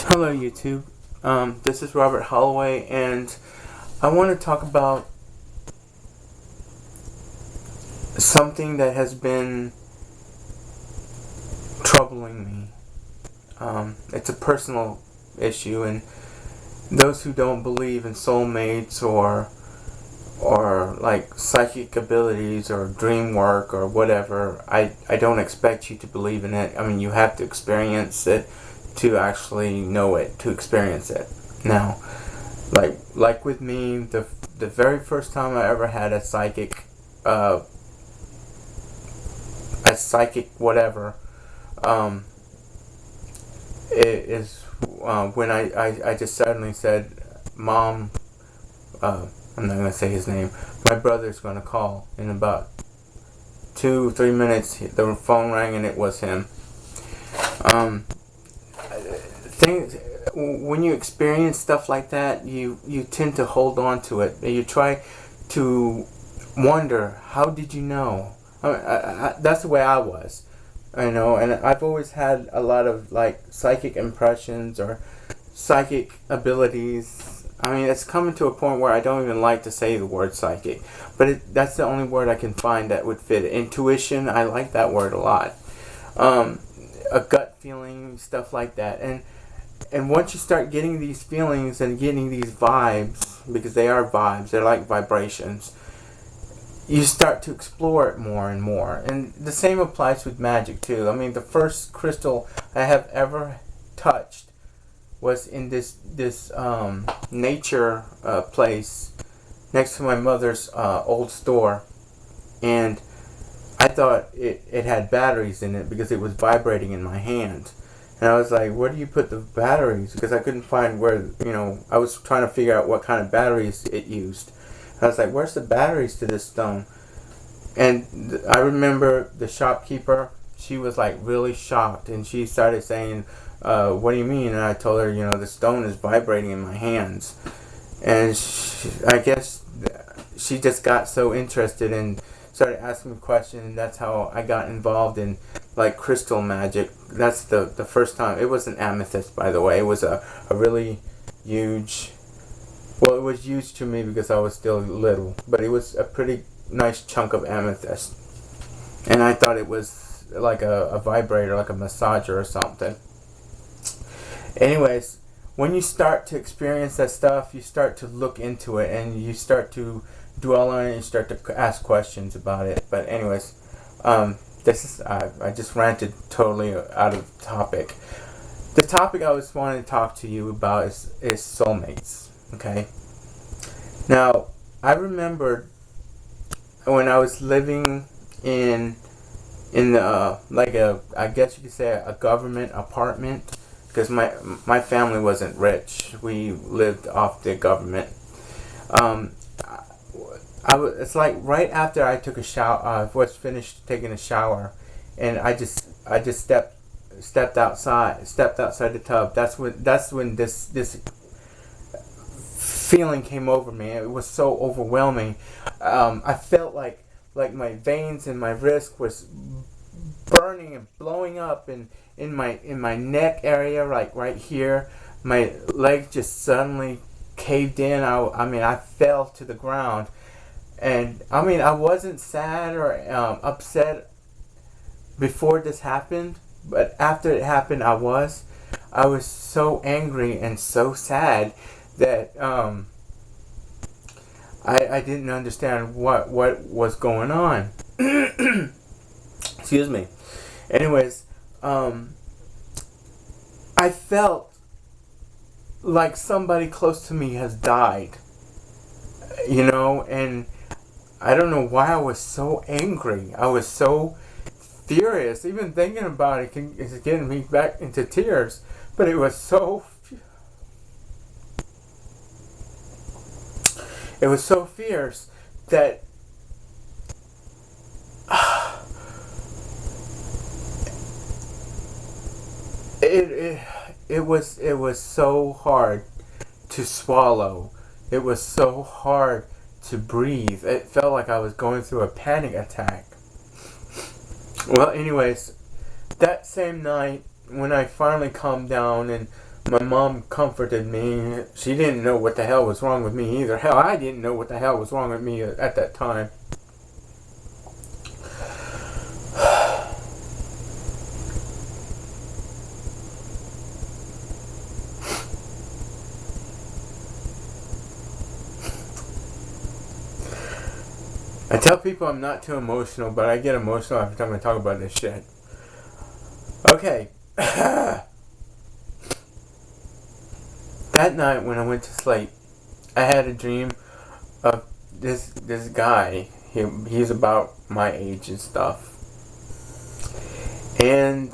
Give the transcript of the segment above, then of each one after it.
Hello YouTube, this is Robert Holloway, and I want to talk about something that has been troubling me. It's a personal issue, and those who don't believe in soulmates or like psychic abilities or dream work or whatever, I don't expect you to believe in it. I mean, you have to experience it to actually know it, to experience it. Now, like with me, the very first time I ever had a psychic whatever, it is when I just suddenly said, "Mom," I'm not gonna say his name. My brother's gonna call in about 2-3 minutes. The phone rang and it was him. When you experience stuff like that, you tend to hold on to it. You try to wonder, how did you know? That's the way I was, and I've always had a lot of like psychic impressions or psychic abilities. I mean, it's coming to a point where I don't even like to say the word psychic, but that's the only word I can find that would fit. Intuition, I like that word a lot. A gut feeling, stuff like that, and once you start getting these feelings and getting these vibes, because they are vibes, they're like vibrations, you start to explore it more and more. And the same applies with magic too. I mean, the first crystal I have ever touched was in this nature place next to my mother's old store, and I thought it had batteries in it because it was vibrating in my hand. And I was like, where do you put the batteries? Because I couldn't find where, I was trying to figure out what kind of batteries it used. And I was like, where's the batteries to this stone? And I remember the shopkeeper, she was like really shocked. And she started saying, what do you mean? And I told her, the stone is vibrating in my hands. And I guess she just got so interested and started asking me questions, and that's how I got involved in like crystal magic. That's the first time. It was an amethyst, by the way. It was a really huge, well, it was huge to me because I was still little, but it was a pretty nice chunk of amethyst, and I thought it was like a vibrator, like a massager or something. Anyways, when you start to experience that stuff, you start to look into it, and you start to dwell on it, and you start to ask questions about it. But anyways, this is I just ranted totally out of topic. The topic I was wanting to talk to you about is soulmates. Okay. Now, I remembered when I was living in like I guess you could say a government apartment, because my family wasn't rich. We lived off the government. It's like right after I took a shower, was finished taking a shower, and I just stepped outside the tub. That's when this feeling came over me. It was so overwhelming. I felt like my veins and my wrist was burning and blowing up, and in my neck area, like right here, my leg just suddenly caved in. I fell to the ground. And I wasn't sad or upset before this happened, but after it happened, I was so angry and so sad that I didn't understand what was going on. Excuse me. Anyways, I felt like somebody close to me has died, and I don't know why I was so angry. I was so furious. Even thinking about it is getting me back into tears. But it was so fierce that it was so hard to swallow. It was so hard to breathe. It felt like I was going through a panic attack. Well, anyways, that same night when I finally calmed down and My mom comforted me. She didn't know what the hell was wrong with me either. Hell, I didn't know what the hell was wrong with me at that time. I tell people I'm not too emotional, but I get emotional every time I talk about this shit. Okay. That night when I went to sleep, I had a dream of this guy. He's about my age and stuff. And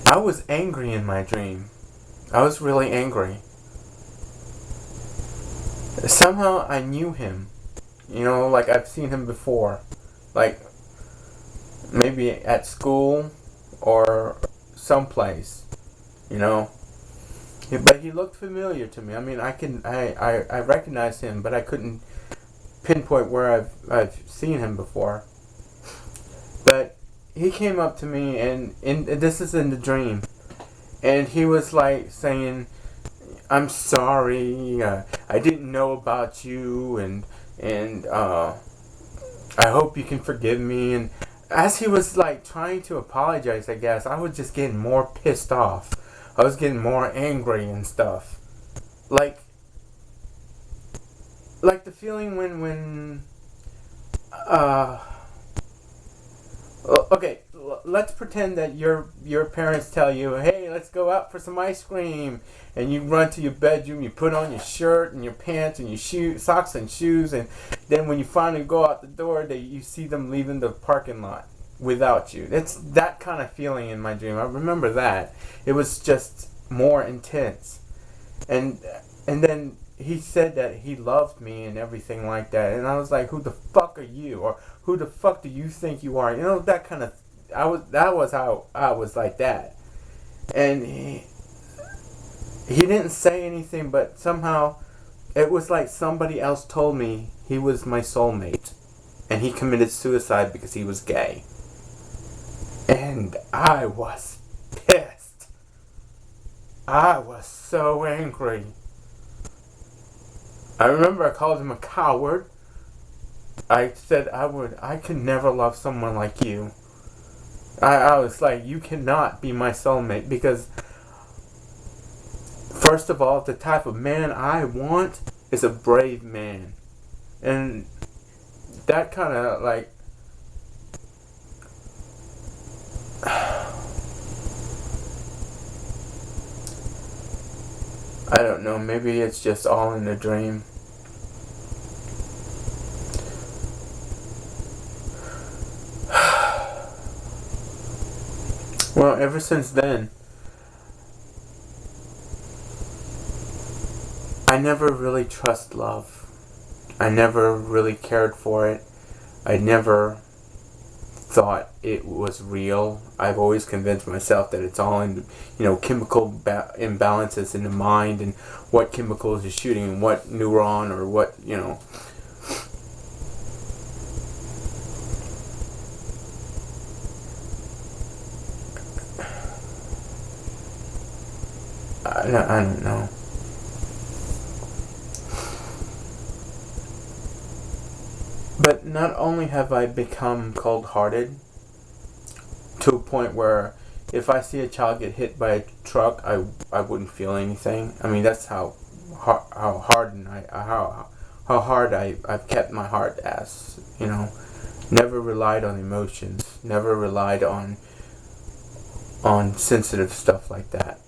I was angry in my dream. I was really angry. Somehow I knew him. You know, like I've seen him before. Like maybe at school or someplace. You know. But he looked familiar to me. I mean, I recognized him, but I couldn't pinpoint where I've seen him before. But he came up to me, and this is in the dream, and he was like saying, "I'm sorry. I didn't know about you, and I hope you can forgive me." And as he was like trying to apologize, I guess I was just getting more pissed off. I was getting more angry and stuff. Like the feeling when okay, let's pretend that your parents tell you, "Hey, let's go out for some ice cream." And you run to your bedroom, you put on your shirt and your pants and your socks and shoes, and then when you finally go out the door, you see them leaving the parking lot without you. It's that kind of feeling in my dream. I remember that. It was just more intense. And then he said that he loved me and everything like that. And I was like, "Who the fuck are you?" Or "Who the fuck do you think you are?" You know, that kind of that was how I was like that. And he didn't say anything, but somehow it was like somebody else told me he was my soulmate and he committed suicide because he was gay. And I was pissed. I was so angry. I remember I called him a coward. I said I could never love someone like you. I was like, "You cannot be my soulmate," because first of all, the type of man I want is a brave man. And that kind of like I don't know, maybe it's just all in a dream. Well, ever since then, I never really trust love. I never really cared for it. I never thought it was real. I've always convinced myself that it's all in, chemical imbalances in the mind and what chemicals is shooting and what neuron or what, I don't know. But not only have I become cold-hearted to a point where if I see a child get hit by a truck, I wouldn't feel anything. I mean, that's how hard I've kept my heart as, never relied on emotions, never relied on sensitive stuff like that.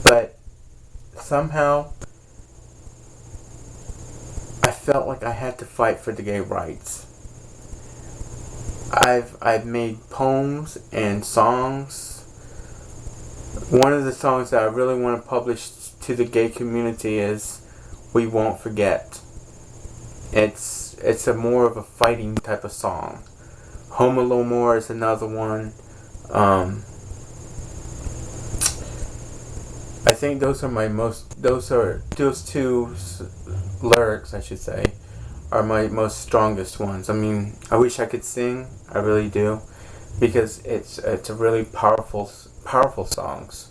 But somehow I felt like I had to fight for the gay rights. I've made poems and songs. One of the songs that I really want to publish to the gay community is "We Won't Forget." It's a more of a fighting type of song. "Home Alone More" is another one. I think those two lyrics, I should say, are my most strongest ones. I mean, I wish I could sing, I really do, because it's a really powerful powerful songs.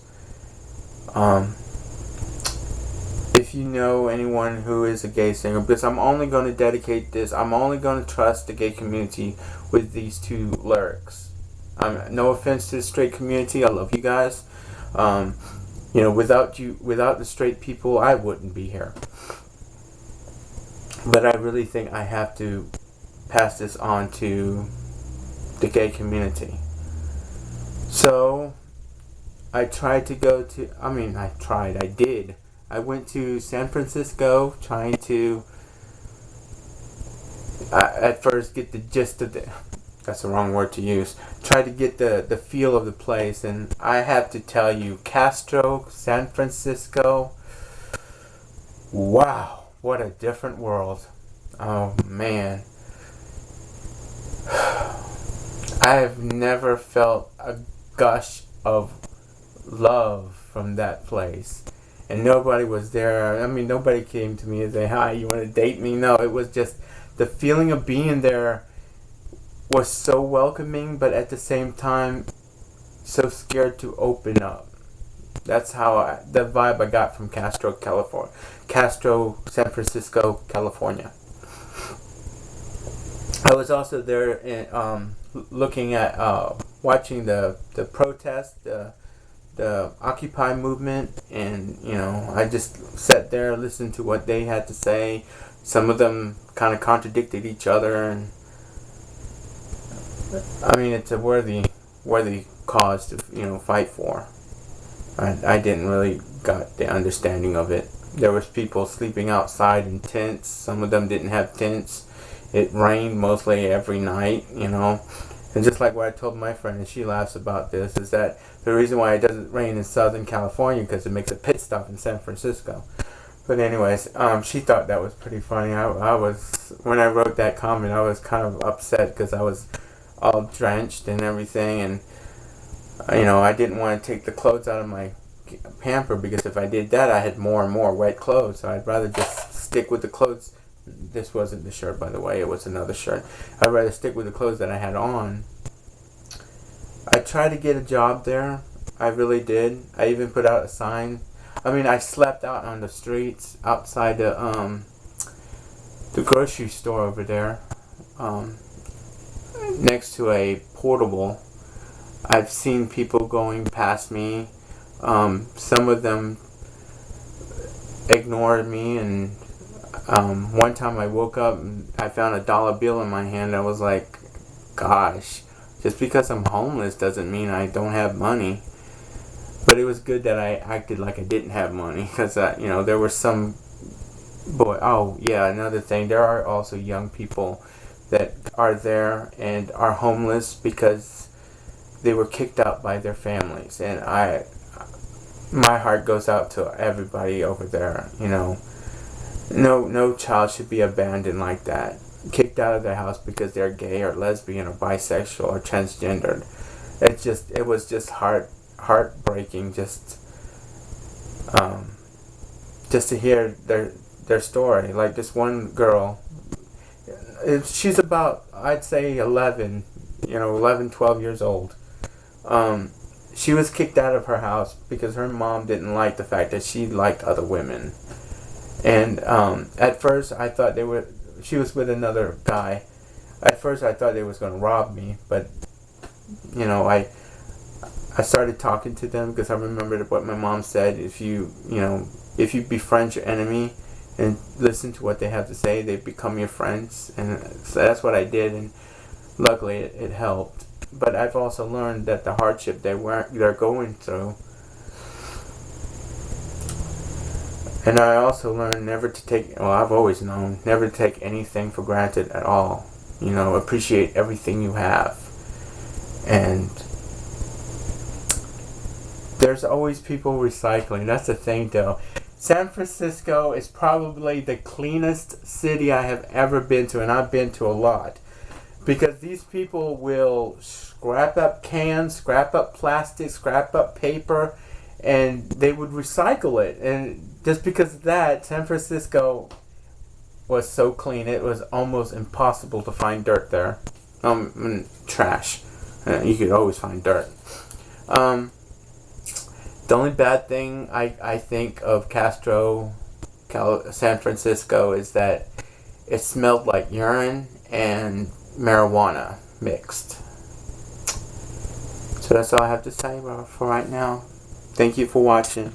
If you know anyone who is a gay singer, because I'm only going to dedicate this, I'm only going to trust the gay community with these two lyrics. No offense to the straight community, I love you guys. Without the straight people, I wouldn't be here. But I really think I have to pass this on to the gay community. So I tried to go to, I did. I went to San Francisco trying to, at first, get the gist of the, that's the wrong word to use, try to get the feel of the place. And I have to tell you, Castro, San Francisco, wow, what a different world. Oh man. I have never felt a gush of love from that place. And nobody was there. Nobody came to me and say, "Hi, you want to date me?" No, it was just the feeling of being there was so welcoming, but at the same time, so scared to open up. That's how the vibe I got from Castro, San Francisco, California. I was also there in, looking at, watching the protest, the Occupy movement, and I just sat there, listened to what they had to say. Some of them kind of contradicted each other, and it's a worthy cause to fight for. I didn't really got the understanding of it. There was people sleeping outside in tents. Some of them didn't have tents. It rained mostly every night, And just like what I told my friend, and she laughs about this, is that the reason why it doesn't rain in Southern California because it makes a pit stop in San Francisco. But anyways, she thought that was pretty funny. I was, when I wrote that comment, I was kind of upset because I was all drenched and everything, and I didn't want to take the clothes out of my hamper because if I did that, I had more and more wet clothes. So I'd rather just stick with the clothes. This wasn't the shirt, by the way. It was another shirt. I'd rather stick with the clothes that I had on. I tried to get a job there. I really did. I even put out a sign. I slept out on the streets outside the grocery store over there, next to a portable. I've seen people going past me. Some of them ignored me, and one time I woke up and I found a dollar bill in my hand. I was like, gosh, just because I'm homeless doesn't mean I don't have money. But it was good that I acted like I didn't have money, because there were some boy. Oh yeah, another thing, there are also young people that are there and are homeless because they were kicked out by their families, and my heart goes out to everybody over there. No child should be abandoned like that, kicked out of their house because they're gay or lesbian or bisexual or transgendered. It was just heartbreaking just to hear their story. Like this one girl, she's about, I'd say 11, 12 years old. She was kicked out of her house because her mom didn't like the fact that she liked other women. And at first I thought she was with another guy. At first I thought they was going to rob me, but I started talking to them because I remembered what my mom said. If you befriend your enemy and listen to what they have to say, they become your friends. And so that's what I did, and luckily it helped. But I've also learned that the hardship they're going through. And I also learned I've always known never to take anything for granted at all. Appreciate everything you have. And there's always people recycling. That's the thing, though. San Francisco is probably the cleanest city I have ever been to, and I've been to a lot. Because these people will scrap up cans, scrap up plastic, scrap up paper, and they would recycle it. And just because of that, San Francisco was so clean, it was almost impossible to find dirt there. Trash. You could always find dirt. The only bad thing I think of Castro, San Francisco, is that it smelled like urine and marijuana mixed. So that's all I have to say for right now. Thank you for watching.